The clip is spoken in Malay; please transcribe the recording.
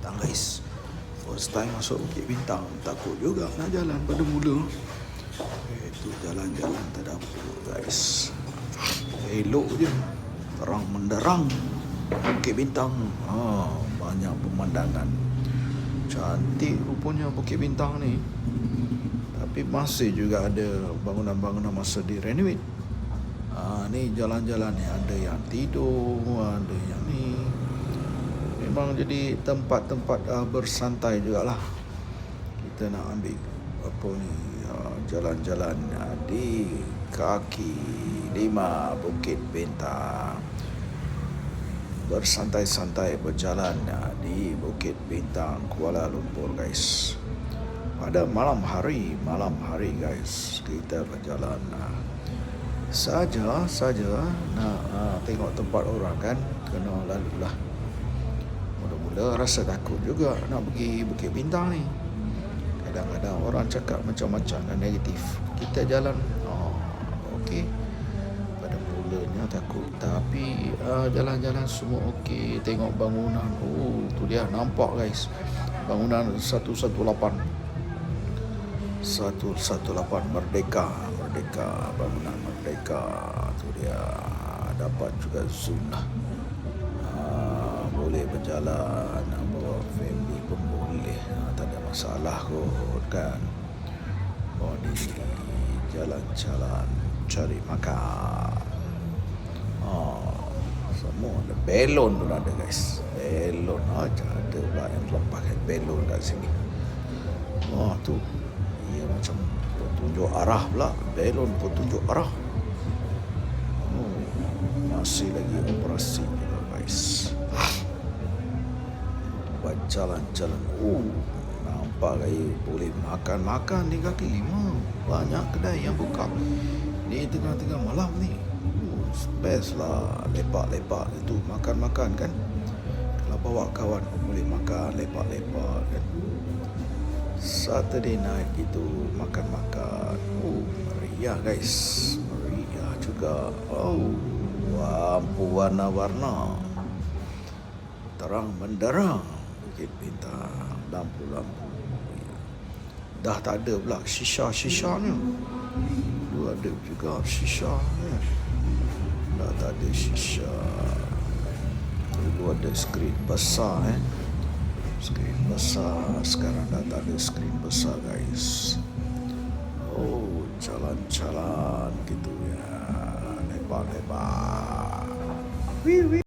Bintang guys. First time masuk Bukit Bintang, takut juga nak jalan pada mula. Itu jalan-jalan tak ada apa guys. Elok je, terang menderang Bukit Bintang. Banyak pemandangan. Cantik rupanya Bukit Bintang ni. Tapi masih juga ada bangunan-bangunan masa direnovate. Ni jalan-jalan ni ada yang tidur, ada yang ni. Memang jadi tempat-tempat bersantai jugalah. Kita nak ambil apa ni, jalan-jalan di kaki 5 Bukit Bintang. Bersantai-santai berjalan di Bukit Bintang, Kuala Lumpur guys. Pada malam hari guys, kita berjalan saja nak tengok tempat orang kan, kena lalulah. Mula-mula rasa takut juga nak pergi Bukit Bintang ni. Kadang-kadang orang cakap macam-macam dan negatif. Kita jalan, okey. Pada mulanya takut, tapi jalan-jalan semua okey. Tengok bangunan, tu dia nampak guys. Bangunan 118 Merdeka, bangunan Merdeka. Tu dia, dapat juga zoom lah. Boleh berjalan, bawa family pun boleh, tak ada masalah kot kan. Di jalan-jalan cari makan. Semua ada, belon pun ada guys. Belon aja ada pula yang pakai belon kat sini. Tu ia macam petunjuk arah pula. Belon petunjuk arah. Masih lagi operasi juga guys. Buat jalan-jalan. Nampak gaya boleh makan-makan di kaki 5. Banyak kedai yang buka di tengah-tengah malam ni. Best lah, lepak-lepak itu, makan-makan kan. Kalau bawa kawan pun boleh makan, lepak-lepak kan. Saturday night gitu, makan-makan. Meriah guys, meriah juga. Lampu warna-warna, terang menderang Bukit Bintang, lampu-lampu. Dah tak ada pula shisha-shishanya. Dulu ada juga shisha ya. Dah tak ada shisha. Dulu ada skrin besar skrin besar. Sekarang dah tak ada skrin besar guys. Jalan-jalan gitu ya, lepak-lepak.